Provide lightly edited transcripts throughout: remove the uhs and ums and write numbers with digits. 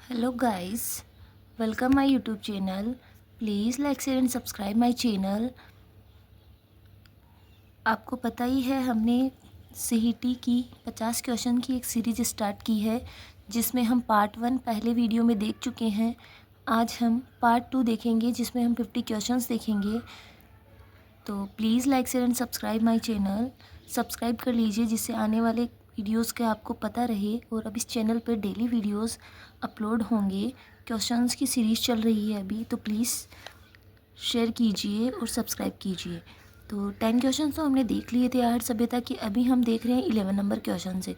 Hello guys, welcome my YouTube channel. Please like, share and subscribe my channel. आपको पता ही है हमने CET की 50 क्वेश्चन की एक सीरीज स्टार्ट की है जिसमें हम पार्ट 1 पहले वीडियो में देख चुके हैं। आज हम पार्ट 2 देखेंगे जिसमें हम 50 क्वेश्चंस देखेंगे। तो please like, share and subscribe my channel. Subscribe कर लीजिए जिससे आने वाले वीडियोस का आपको पता रहे। और अब इस चैनल पर डेली वीडियोस अपलोड होंगे। क्वेश्चंस की सीरीज़ चल रही है अभी, तो प्लीज़ शेयर कीजिए और सब्सक्राइब कीजिए। तो 10 क्वेश्चन तो हमने देख लिए थे आर्ट सभ्यता की। अभी हम देख रहे हैं 11 नंबर क्वेश्चन से।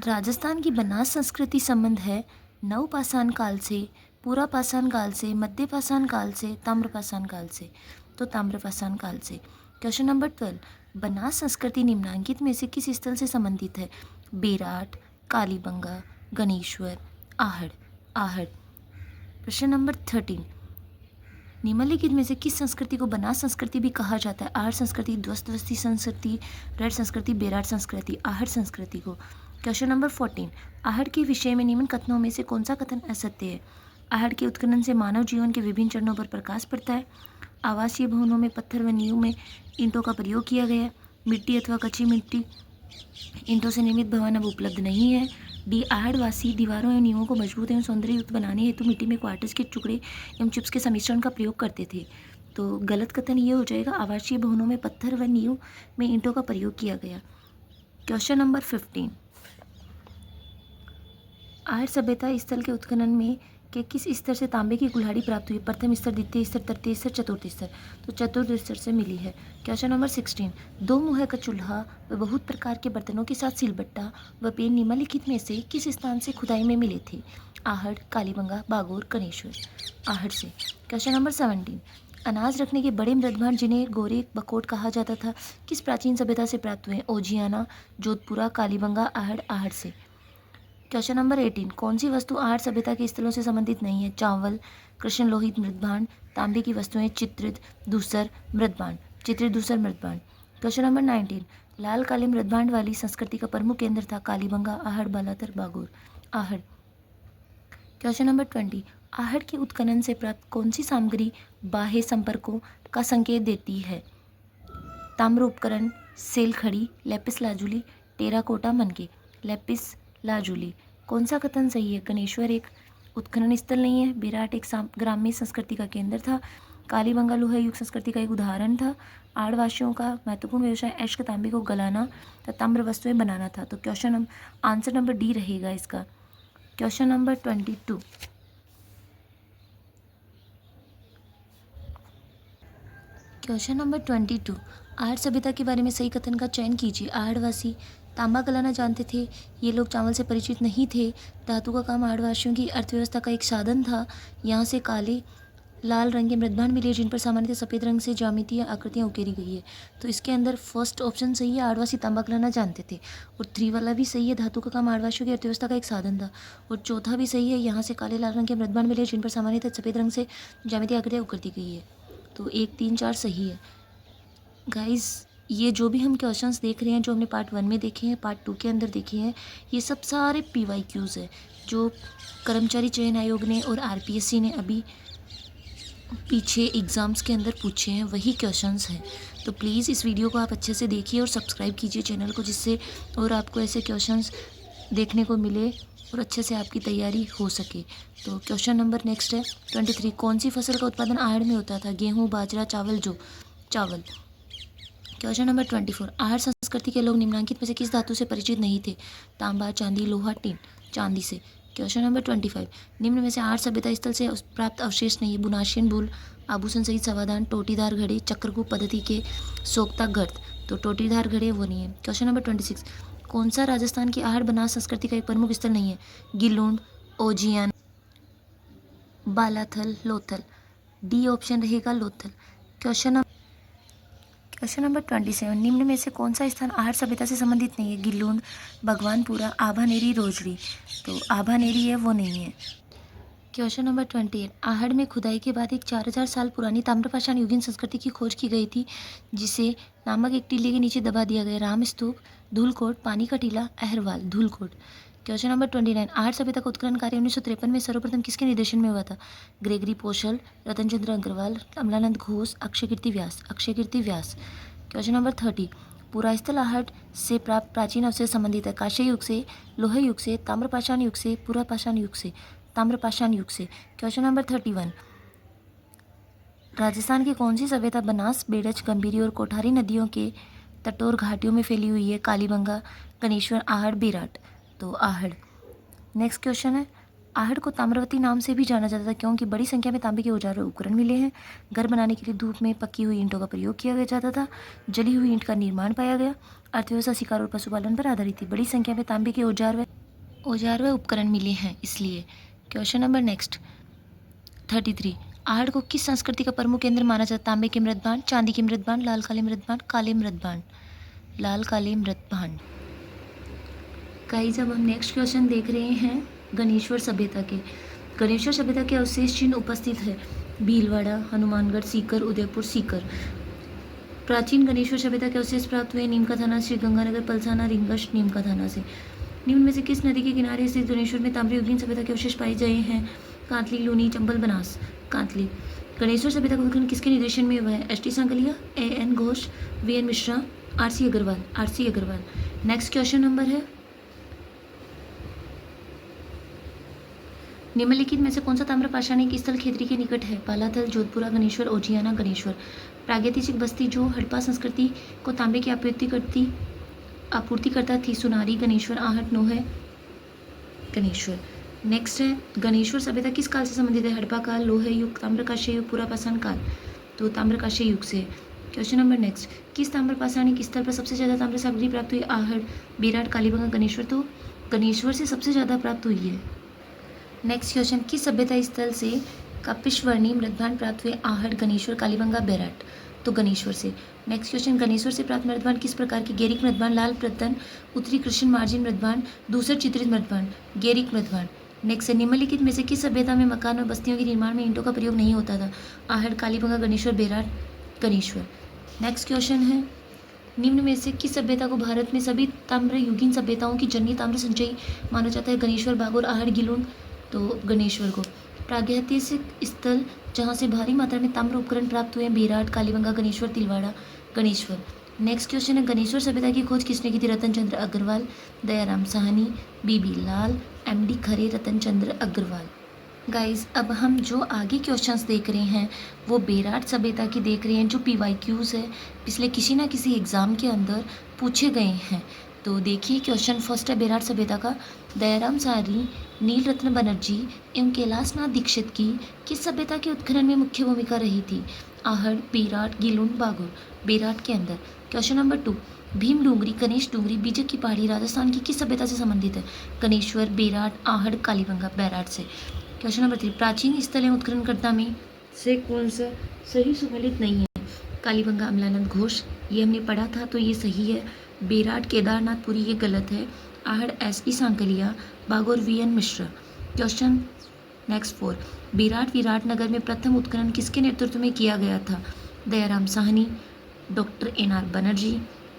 राजस्थान की बनास संस्कृति संबंध है नवपाषाण काल से, पूरा पाषाण काल से, मध्य पाषाण काल से, ताम्रपाषाण काल से। तो ताम्रपाषाण काल से। क्वेश्चन नंबर 12, बनास संस्कृति निम्नलिखित में से किस स्थल से संबंधित है? बेराट, कालीबंगा, गणेश्वर, आहड़। आहड़। प्रश्न नंबर 13, निम्नलिखित में से किस संस्कृति को बनास संस्कृति भी कहा जाता है? आहड़ संस्कृति, ध्वस्ती संस्कृति, रेड संस्कृति, बेराट संस्कृति। आहड़ संस्कृति को। क्वेश्चन नंबर 14, आहड़ के विषय में निम्न कथनों में से कौन सा कथन असत्य है? आहड़ के उत्खनन से मानव जीवन के विभिन्न चरणों पर प्रकाश पड़ता है। आवासीय भवनों में पत्थर व नींव में ईंटों का प्रयोग किया गया है। मिट्टी अथवा कच्ची मिट्टी ईंटों से निर्मित भवन अब उपलब्ध नहीं है। डी, आहड़वासी दीवारों एवं नींवों को मजबूत एवं सौंदर्ययुक्त बनाने हेतु मिट्टी में क्वार्टज के टुकड़े एवं चिप्स के सम्मिश्रण का प्रयोग करते थे। तो गलत कथन ये हो जाएगा, आवासीय भवनों में पत्थर व नींव में ईंटों का प्रयोग किया गया। क्वेश्चन नंबर 15, आहड़ सभ्यता स्थल के उत्खनन में के किस स्तर से तांबे की कुल्हाड़ी प्राप्त हुई? प्रथम स्तर, द्वितीय स्तर, तृतीय स्तर, चतुर्थ स्तर। तो चतुर्थ स्तर से मिली है। क्वेश्चन नंबर 16, दो मुँह का चूल्हा व बहुत प्रकार के बर्तनों के साथ सिलबट्टा व पेन निम्नलिखित में से किस स्थान से खुदाई में मिले थे? आहड़, कालीबंगा, बागोर, गणेश्वर। आहड़ से। क्वेश्चन नंबर 17, अनाज रखने के बड़े मृदभांड जिन्हें गोरे बकोट कहा जाता था किस प्राचीन सभ्यता से प्राप्त हुए? ओजियाना, जोधपुरा, कालीबंगा, आहड़। आहड़ से। क्वेश्चन नंबर 18, कौन सी वस्तु आहड़ सभ्यता के स्थलों से संबंधित नहीं है? चावल, कृष्ण लोहित मृदभांड, तांबे की वस्तुएं, चित्रित, धूसर, मृदभांड। चित्रित, धूसर, मृदभांड। क्वेश्चन नंबर 19, लाल काले मृदभांड वाली संस्कृति का प्रमुख केंद्र था? कालीबंगा, आहड़, बालातर, बागोर। आहड़। क्वेश्चन नंबर 20, आहड़ के उत्खनन से प्राप्त कौन सी सामग्री बाह्य संपर्कों का संकेत देती है? ताम्र उपकरण, सेल खड़ी, लेपिस लाजुली, टेराकोटा मनके। Lapis lazuli. कौन सा कथन सही है? गणेश्वर एक उत्खनन स्थल नहीं है। बेराट एक ग्राम्य संस्कृति का केंद्र था। कालीबंगा लोहा युग संस्कृति का एक उदाहरण था। आहड़वासियों का महत्वपूर्ण व्यवसाय अश्क तांबे को गलाना तथा ताम्र वस्तुएं बनाना था। तो क्वेश्चन आंसर नंबर डी रहेगा इसका। Question number 22, question number 22, Ahar सभ्यता के बारे में सही कथन का चयन कीजिए। आहड़वासी तांबा गलाना जानते थे। ये लोग चावल से परिचित नहीं थे। धातु का काम आहड़वासियों की अर्थव्यवस्था का एक साधन था। यहाँ से काले लाल रंग के मृदभांड मिले जिन पर सामान्यतः सफ़ेद रंग से ज्यामितीय आकृतियाँ उकेरी गई है। तो इसके अंदर फर्स्ट ऑप्शन सही है, आहड़वासी तांबा गलाना जानते थे। और 3 वाला भी सही है, धातु का काम आहड़वासियों की अर्थव्यवस्था का एक साधन था। और चौथा भी सही है, यहाँ से काले लाल रंग के मृदभांड मिले जिन पर सामान्यतः सफ़ेद रंग से ज्यामितीय आकृतियाँ उकरती गई है। तो 1, 3, 4 सही है। गाइस, ये जो भी हम क्वेश्चंस देख रहे हैं, जो हमने पार्ट 1 में देखे हैं, पार्ट 2 के अंदर देखे हैं, ये सब सारे PYQs है जो कर्मचारी चयन आयोग ने और RPSC ने अभी पीछे एग्ज़ाम्स के अंदर पूछे हैं, वही क्वेश्चंस हैं। तो प्लीज़ इस वीडियो को आप अच्छे से देखिए और सब्सक्राइब कीजिए चैनल को, जिससे और आपको ऐसे क्वेश्चंस देखने को मिले और अच्छे से आपकी तैयारी हो सके। तो क्वेश्चन नंबर नेक्स्ट है 23, कौन सी फसल का उत्पादन आहड़ में होता था? गेहूँ, बाजरा, चावल, जौ। चावल। क्वेश्चन नंबर 24, आहड़ संस्कृति के लोग निम्नलिखित में से किस धातु से परिचित नहीं थे? तांबा, चांदी, लोहा, टीन। चांदी से। क्वेश्चन नंबर 25, निम्न में से आहड़ सभ्यता स्थल से प्राप्त अवशेष नहीं है? बुनाशियन भूल, आभूषण सहित समाधान, टोटीदार घड़े, चक्रकूप पद्धति के सोख्ता गर्त। तो टोटीदार घड़े वो नहीं है। क्वेश्चन नंबर 26, कौन सा राजस्थान की आहड़ बनास संस्कृति का एक प्रमुख स्थल नहीं है? गिलोंड, ओजियान, बालाथल, लोथल। डी ऑप्शन रहेगा, लोथल। क्वेश्चन नंबर 27, निम्न में से कौन सा स्थान आहड़ सभ्यता से संबंधित नहीं है? गिलोंड, भगवानपुरा, आभानेरी, रोजड़ी। तो आभानेरी है, वो नहीं है। क्वेश्चन नंबर 28, आहड़ में खुदाई के बाद एक 4000 साल पुरानी ताम्रपाषाण युगीन संस्कृति की खोज की गई थी जिसे नामक एक टीले के नीचे दबा दिया गया। राम स्तूप, धूलकोट, पानी का टीला, अहरवाल। धूलकोट। क्वेश्चन नंबर 29, आहट सभ्यता का उत्खनन कार्य 1953 में सर्वप्रथम किसके निर्देशन में हुआ था? ग्रेगरी पोशल, रतन चंद्र अग्रवाल, अमलानंद घोष, अक्षय कीर्ति व्यास। अक्षय कीर्ति व्यास। क्वेश्चन नंबर 30, पुरास्थल आहट से प्राप्त प्राचीन अवशेष संबंधित है कांस्य युग से, लोह युग से, ताम्रपाषाण युग से, पुरापाषाण युग से। ताम्रपाषाण युग से। क्वेश्चन नंबर 31, राजस्थान की कौन सी सभ्यता बनास, बेडज, गंभीरी और कोठारी नदियों के तटों और घाटियों में फैली हुई है? कालीबंगा, गणेश्वर, आहड़, बेराट। तो आहड़। नेक्स्ट क्वेश्चन है, आहड़ को ताम्रवती नाम से भी जाना जाता था क्योंकि बड़ी संख्या में तांबे के औजार और उपकरण मिले हैं। घर बनाने के लिए धूप में पकी हुई ईंटों का प्रयोग किया जाता था। जली हुई ईंट का निर्माण पाया गया। अर्थव्यवस्था शिकार और पशुपालन पर आधारित थी। बड़ी संख्या में तांबे के औजार व उपकरण मिले हैं इसलिए। क्वेश्चन नंबर नेक्स्ट 33, आहड़ को किस संस्कृति का प्रमुख केंद्र माना जाता है? तांबे के मृतभांड, चांदी के मृतभांड, लाल काले मृतभांड, काले मृतभांड। लाल काले मृतभांड। गाइस अब हम नेक्स्ट क्वेश्चन देख रहे हैं गणेश्वर सभ्यता के। गणेश्वर सभ्यता के अवशेष चिन्ह उपस्थित है भीलवाड़ा, हनुमानगढ़, सीकर, उदयपुर, सीकर। प्राचीन गणेश्वर सभ्यता के अवशेष प्राप्त हुए नीम का थाना, श्री गंगानगर, पलसाना, रिंगश, नीम का थाना से। निम्न में से किस नदी के किनारे स्थित गणेश्वर में ताम्रयुगीन सभ्यता के अवशेष पाए गए हैं? कांतली, लूनी, चंबल, बनास। कांतली। गणेश्वर सभ्यता का उत्खनन किसके निर्देशन में हुआ है? S T. Sankalia, A.N. Ghosh, V.N. Mishra, R.C. Agrawal. R.C. Agrawal. Next question number है, निम्नलिखित में से कौन सा ताम्रपाषाणिक स्थल खेतरी के निकट है? पालाथल, जोधपुरा, गणेश्वर, ओजियाना, गणेश्वर। प्रागैतिहासिक बस्ती जो हड़प्पा संस्कृति को तांबे की आपूर्ति करता थी, सुनारी, गणेश्वर, आहट, नोह, गणेश्वर। नेक्स्ट है, गणेश्वर सभ्यता किस काल से संबंधित है? हड़प्पा काल, लोह युग, ताम्रकांस्य युग, पुरापाषाण काल। तो ताम्रकांस्य युग से। क्वेश्चन नंबर नेक्स्ट, किस ताम्रपाषाणिक स्थल पर सबसे ज्यादा ताम्र सामग्री प्राप्त हुई? आहट, बेराट, कालीबंगा, गणेश्वर। तो गणेश्वर से सबसे ज्यादा प्राप्त हुई है। नेक्स्ट क्वेश्चन, किस सभ्यता स्थल से कपिशवर्णी मृतभांड प्राप्त हुए? आहट, गणेश्वर, कालीबंगा, बेराट। तो गणेश्वर से। नेक्स्ट क्वेश्चन, गणेश्वर से प्राप्त मृतभांड किस प्रकार की? गेरिक मृतभांड, लाल प्रतन, उत्तरी कृष्ण मार्जिन मृतभांड, दूसर चित्रित मृतभांड, गेरिक मृतभांड। नेक्स्ट है, निम्नलिखित में से किस सभ्यता में मकान और बस्तियों के निर्माण में ईंटों का प्रयोग नहीं होता था? आहट, कालीबंगा, गणेश्वर, बेराट, गणेश्वर। नेक्स्ट क्वेश्चन है, निम्न में से किस सभ्यता को भारत में सभी ताम्रयुगीन सभ्यताओं की जननी ताम्र संचयी माना जाता है? गणेश्वर, बागोर, आहट, गिलुन। तो गणेश्वर को। प्रागैतिहासिक स्थल जहाँ से भारी मात्रा में ताम्र उपकरण प्राप्त हुए हैं? बेराट, कालीबंगा, गणेश्वर, तिलवाड़ा, गणेश्वर। नेक्स्ट क्वेश्चन है, गणेश्वर सभ्यता की खोज किसने की थी? रतन चंद्र अग्रवाल, दयाराम साहनी, बीबी लाल, एमडी खरे, रतन चंद्र अग्रवाल। गाइस अब हम जो आगे क्वेश्चंस देख रहे हैं वो बेराट सभ्यता की देख रहे हैं, जो PYQs है पिछले किसी ना किसी एग्ज़ाम के अंदर पूछे गए हैं। तो देखिए क्वेश्चन फर्स्ट है बेराट सभ्यता का, दयाराम साहनी, नील रत्न बनर्जी एवं कैलाशनाथ दीक्षित की किस सभ्यता के उत्खनन में मुख्य भूमिका रही थी? आहड़, बेराट, गिलुन, बागुर। बेराट के अंदर। क्वेश्चन नंबर 2, भीम डूंगरी, गणेश डूंगरी, बीजक की पहाड़ी राजस्थान की किस सभ्यता से संबंधित है? गणेश्वर, बेराट, आहड़, कालीबंगा, बेराट से। क्वेश्चन नंबर 3, प्राचीन स्थल एवं उत्खननकर्ता में से कौन सा सही सुमेलित नहीं है? कालीबंगा, अमलानंद घोष, ये हमने पढ़ा था तो ये सही है। बेराट, केदारनाथपुरी, ये गलत है। Ahar, S.T. Sankalia, Bagor, V.N. Mishra. Question next 4, Bairat Viratnagar में प्रथम उत्खनन किसके नेतृत्व में किया गया था? Dayaram Sahni, doctor N.R. Banerjee,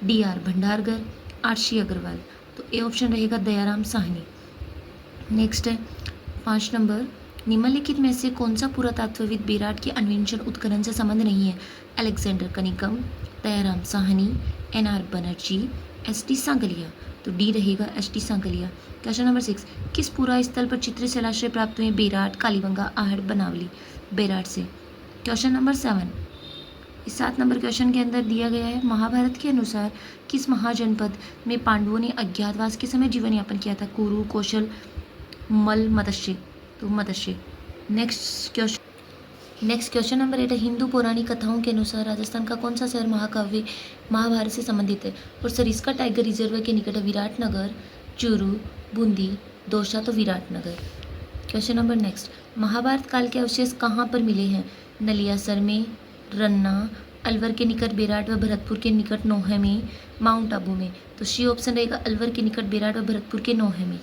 D.R. Bhandarkar, R.C. Agrawal. तो ए ऑप्शन रहेगा दयाराम साहनी। नेक्स्ट है 5 नंबर, निम्नलिखित में से कौन सा पुरातत्वविद बेराट के अन्वेषण उत्खनन से संबंध नहीं है? Alexander Cunningham, Dayaram Sahni, N.R. Banerjee, S.T. Sankalia. तो डी रहेगा S.T. सांकलिया। क्वेश्चन नंबर 6, किस पुरा स्थल पर चित्रित शिलाश्रय प्राप्त हुए? बेराट, कालीबंगा, आहड़, बनावली। बेराट से। क्वेश्चन नंबर 7, इस 7 नंबर क्वेश्चन के अंदर दिया गया है, महाभारत के अनुसार किस महाजनपद में पांडवों ने अज्ञातवास के समय जीवन यापन किया था? कुरु, कौशल, मल, मत्स्य। तो मत्स्य। नेक्स्ट क्वेश्चन नंबर 8 है, हिंदू पौराणिक कथाओं के अनुसार राजस्थान का कौन सा शहर महाकाव्य महाभारत से संबंधित है? और सरिस्का टाइगर रिजर्व के निकट है? विराटनगर, चूरू, बूंदी, दौसा। तो Viratnagar. Question number next, Mahabharat काल के अवशेष कहाँ पर मिले हैं? नलियासर में, रन्ना, अलवर के निकट बेराट व भरतपुर के निकट नोहे में, माउंट आबू में। तो सी ऑप्शन रहेगा अलवर के निकट बेराट व भरतपुर के नोहे में।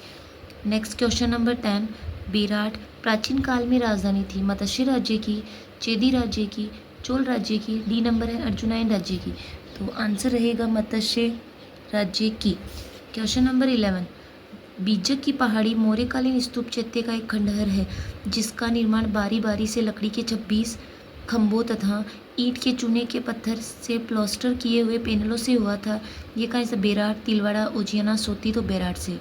नेक्स्ट क्वेश्चन नंबर 10, बेराट प्राचीन काल में राजधानी थी? मत्स्य राज्य की, चेदी राज्य की, चोल राज्य की। डी नंबर है अर्जुनायन राज्य की। तो आंसर रहेगा मत्स्य राज्य की। क्वेश्चन नंबर 11, बीजक की पहाड़ी मौर्यकालीन स्तूप चैत्य का एक खंडहर है जिसका निर्माण बारी बारी से लकड़ी के 26 खंभों तथा ईंट के चूने के पत्थर से प्लास्टर किए हुए पैनलों से हुआ था। ये कहाँ से? बेराट, तिलवाड़ा, उजियाना, सोती, तो बेराट से।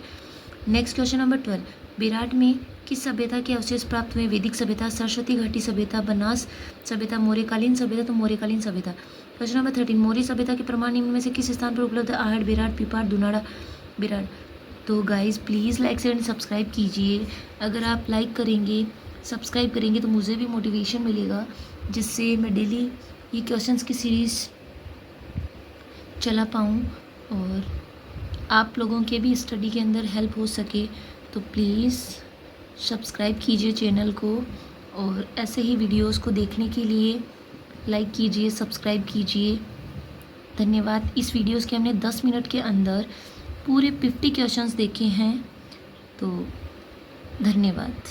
नेक्स्ट क्वेश्चन नंबर 12, बेराट में किस सभ्यता के अवशेष प्राप्त हुए? वैदिक सभ्यता, सरस्वती घाटी सभ्यता, बनास सभ्यता, मौर्यकालीन सभ्यता, तो मौर्यकालीन सभ्यता। क्वेश्चन नंबर 13, मौर्य सभ्यता के प्रमाण निम्न में से किस स्थान पर उपलब्ध है? आहट, बेराट, पिपाट, दुनाड़ा, बेराट। तो guys please like share and subscribe कीजिए। अगर आप लाइक करेंगे, सब्सक्राइब करेंगे तो मुझे भी मोटिवेशन मिलेगा, जिससे मैं डेली ये क्वेश्चंस की सीरीज़ चला पाऊँ और आप लोगों के भी स्टडी के अंदर हेल्प हो सके। तो प्लीज़ सब्सक्राइब कीजिए चैनल को और ऐसे ही वीडियोस को देखने के लिए लाइक कीजिए, सब्सक्राइब कीजिए। धन्यवाद। इस वीडियोस के हमने 10 मिनट के अंदर पूरे 50 क्वेश्चंस देखे हैं, तो धन्यवाद।